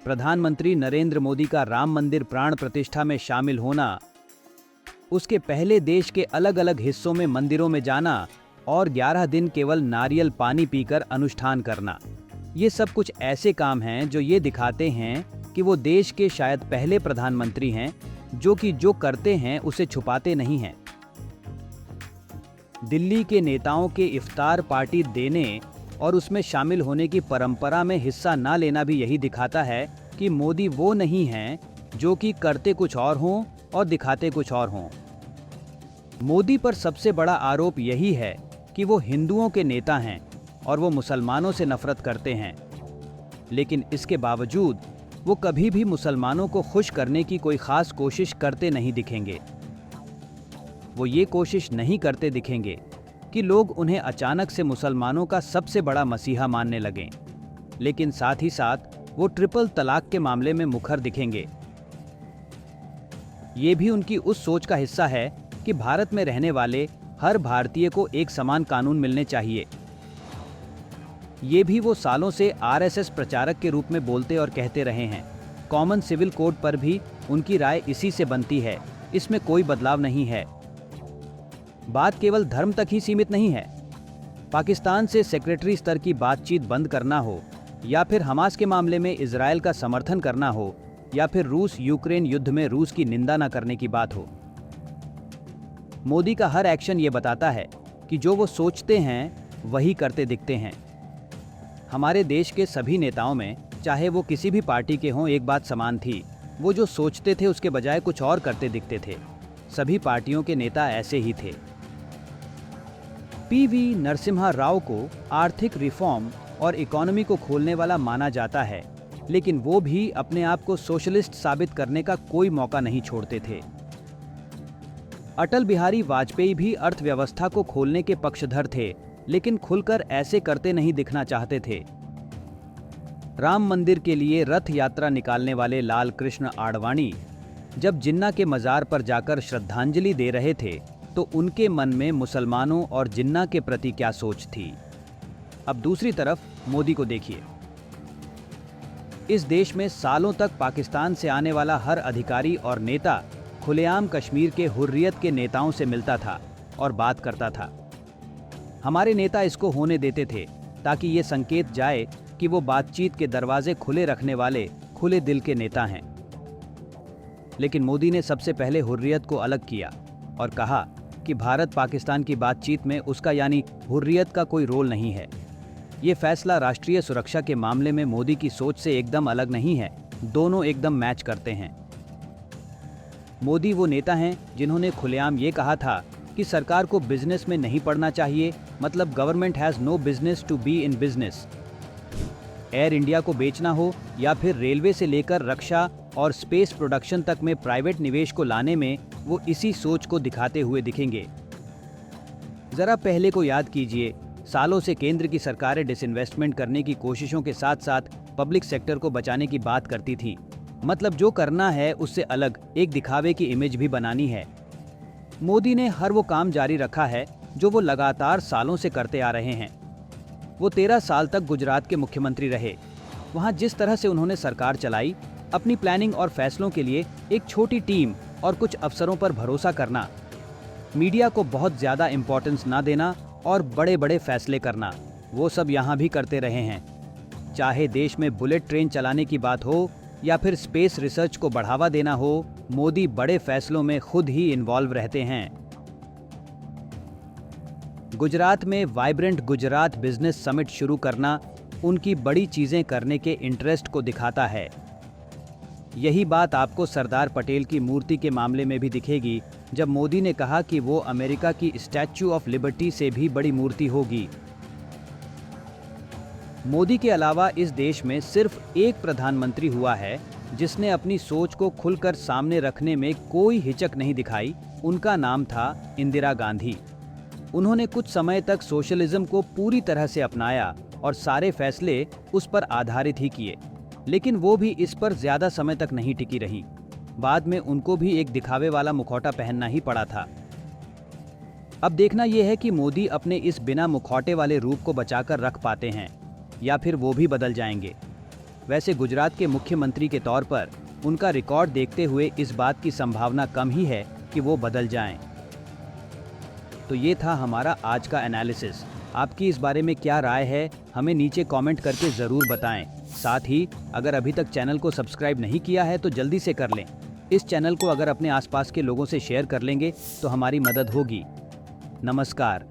प्रधानमंत्री नरेंद्र मोदी का राम मंदिर प्राण प्रतिष्ठा में शामिल होना, उसके पहले देश के अलग अलग हिस्सों में मंदिरों में जाना और 11 दिन केवल नारियल पानी पीकर अनुष्ठान करना, ये सब कुछ ऐसे काम हैं जो ये दिखाते हैं कि वो देश के शायद पहले प्रधानमंत्री हैं जो कि जो करते हैं उसे छुपाते नहीं हैं। दिल्ली के नेताओं के इफ्तार पार्टी देने और उसमें शामिल होने की परंपरा में हिस्सा ना लेना भी यही दिखाता है कि मोदी वो नहीं हैं जो कि करते कुछ और हों और दिखाते कुछ और हों। मोदी पर सबसे बड़ा आरोप यही है कि वो हिंदुओं के नेता हैं और वो मुसलमानों से नफरत करते हैं, लेकिन इसके बावजूद वो कभी भी मुसलमानों को खुश करने की कोई खास कोशिश करते नहीं दिखेंगे। वो ये कोशिश नहीं करते दिखेंगे कि लोग उन्हें अचानक से मुसलमानों का सबसे बड़ा मसीहा मानने लगें, लेकिन साथ ही साथ वो ट्रिपल तलाक के मामले में मुखर दिखेंगे। ये भी उनकी उस सोच का हिस्सा है कि भारत में रहने वाले हर भारतीय को एक समान कानून मिलने चाहिए। ये भी वो सालों से आरएसएस प्रचारक के रूप में बोलते और कहते रहे हैं। कॉमन सिविल कोड पर भी उनकी राय इसी से बनती है, इसमें कोई बदलाव नहीं है। बात केवल धर्म तक ही सीमित नहीं है। पाकिस्तान से सेक्रेटरी स्तर की बातचीत बंद करना हो, या फिर हमास के मामले में इजरायल का समर्थन करना हो, या फिर रूस यूक्रेन युद्ध में रूस की निंदा न करने की बात हो, मोदी का हर एक्शन ये बताता है कि जो वो सोचते हैं वही करते दिखते हैं। हमारे देश के सभी नेताओं में, चाहे वो किसी भी पार्टी के हों, एक बात समान थी, वो जो सोचते थे उसके बजाय कुछ और करते दिखते थे। सभी पार्टियों के नेता ऐसे ही थे। पीवी नरसिम्हा राव को आर्थिक रिफॉर्म और इकोनॉमी को खोलने वाला माना जाता है, लेकिन वो भी अपने आप को सोशलिस्ट साबित करने का कोई मौका नहीं छोड़ते थे। अटल बिहारी वाजपेयी भी अर्थव्यवस्था को खोलने के पक्षधर थे, लेकिन खुलकर ऐसे करते नहीं दिखना चाहते थे। राम मंदिर के लिए रथ यात्रा निकालने वाले लाल कृष्ण आडवाणी जब जिन्ना के मजार पर जाकर श्रद्धांजलि दे रहे थे, तो उनके मन में मुसलमानों और जिन्ना के प्रति क्या सोच थी। अब दूसरी तरफ मोदी को देखिए। इस देश में सालों तक पाकिस्तान से आने वाला हर अधिकारी और नेता खुलेआम कश्मीर के हुर्रियत के नेताओं से मिलता था और बात करता था। हमारे नेता इसको होने देते थे ताकि ये संकेत जाए कि वो बातचीत के दरवाजे खुले रखने वाले खुले दिल के नेता हैं। लेकिन मोदी ने सबसे पहले हुर्रियत को अलग किया और कहा कि भारत पाकिस्तान की बातचीत में उसका यानी हुर्रियत का कोई रोल नहीं है। ये फैसला राष्ट्रीय सुरक्षा के मामले में मोदी की सोच से एकदम अलग नहीं है, दोनों एकदम मैच करते हैं। मोदी वो नेता हैं जिन्होंने खुलेआम ये कहा था कि सरकार को बिजनेस में नहीं पड़ना चाहिए, मतलब government has no business to be in business. Air India को बेचना हो या फिर रेलवे से लेकर रक्षा और स्पेस प्रोडक्शन तक में प्राइवेट निवेश को लाने में वो इसी सोच को दिखाते हुए दिखेंगे। जरा पहले को याद कीजिए, सालों से केंद्र की सरकारें डिसइन्वेस्टमेंट करने की कोशिशों के साथ साथ पब्लिक सेक्टर को बचाने की बात करती थी, मतलब जो करना है उससे अलग एक दिखावे की इमेज भी बनानी है। मोदी ने हर वो काम जारी रखा है जो वो लगातार सालों से करते आ रहे हैं। वो 13 साल तक गुजरात के मुख्यमंत्री रहे। वहाँ जिस तरह से उन्होंने सरकार चलाई, अपनी प्लानिंग और फैसलों के लिए एक छोटी टीम और कुछ अफसरों पर भरोसा करना, मीडिया को बहुत ज़्यादा इम्पोर्टेंस ना देना और बड़े बड़े फैसले करना, वो सब यहाँ भी करते रहे हैं। चाहे देश में बुलेट ट्रेन चलाने की बात हो या फिर स्पेस रिसर्च को बढ़ावा देना हो, मोदी बड़े फैसलों में खुद ही इन्वॉल्व रहते हैं। गुजरात में वाइब्रेंट गुजरात बिजनेस समिट शुरू करना उनकी बड़ी चीजें करने के इंटरेस्ट को दिखाता है। यही बात आपको सरदार पटेल की मूर्ति के मामले में भी दिखेगी, जब मोदी ने कहा कि वो अमेरिका की स्टैच्यू ऑफ लिबर्टी से भी बड़ी मूर्ति होगी। मोदी के अलावा इस देश में सिर्फ एक प्रधानमंत्री हुआ है जिसने अपनी सोच को खुलकर सामने रखने में कोई हिचक नहीं दिखाई। उनका नाम था इंदिरा गांधी। उन्होंने कुछ समय तक सोशलिज्म को पूरी तरह से अपनाया और सारे फैसले उस पर आधारित ही किए, लेकिन वो भी इस पर ज्यादा समय तक नहीं टिकी रही। बाद में उनको भी एक दिखावे वाला मुखौटा पहनना ही पड़ा था। अब देखना यह है कि मोदी अपने इस बिना मुखौटे वाले रूप को बचाकर रख पाते हैं या फिर वो भी बदल जाएंगे। वैसे गुजरात के मुख्यमंत्री के तौर पर उनका रिकॉर्ड देखते हुए इस बात की संभावना कम ही है कि वो बदल जाएं। तो ये था हमारा आज का एनालिसिस। आपकी इस बारे में क्या राय है, हमें नीचे कमेंट करके ज़रूर बताएं। साथ ही अगर अभी तक चैनल को सब्सक्राइब नहीं किया है तो जल्दी से कर लें। इस चैनल को अगर अपने आसपास के लोगों से शेयर कर लेंगे तो हमारी मदद होगी। नमस्कार।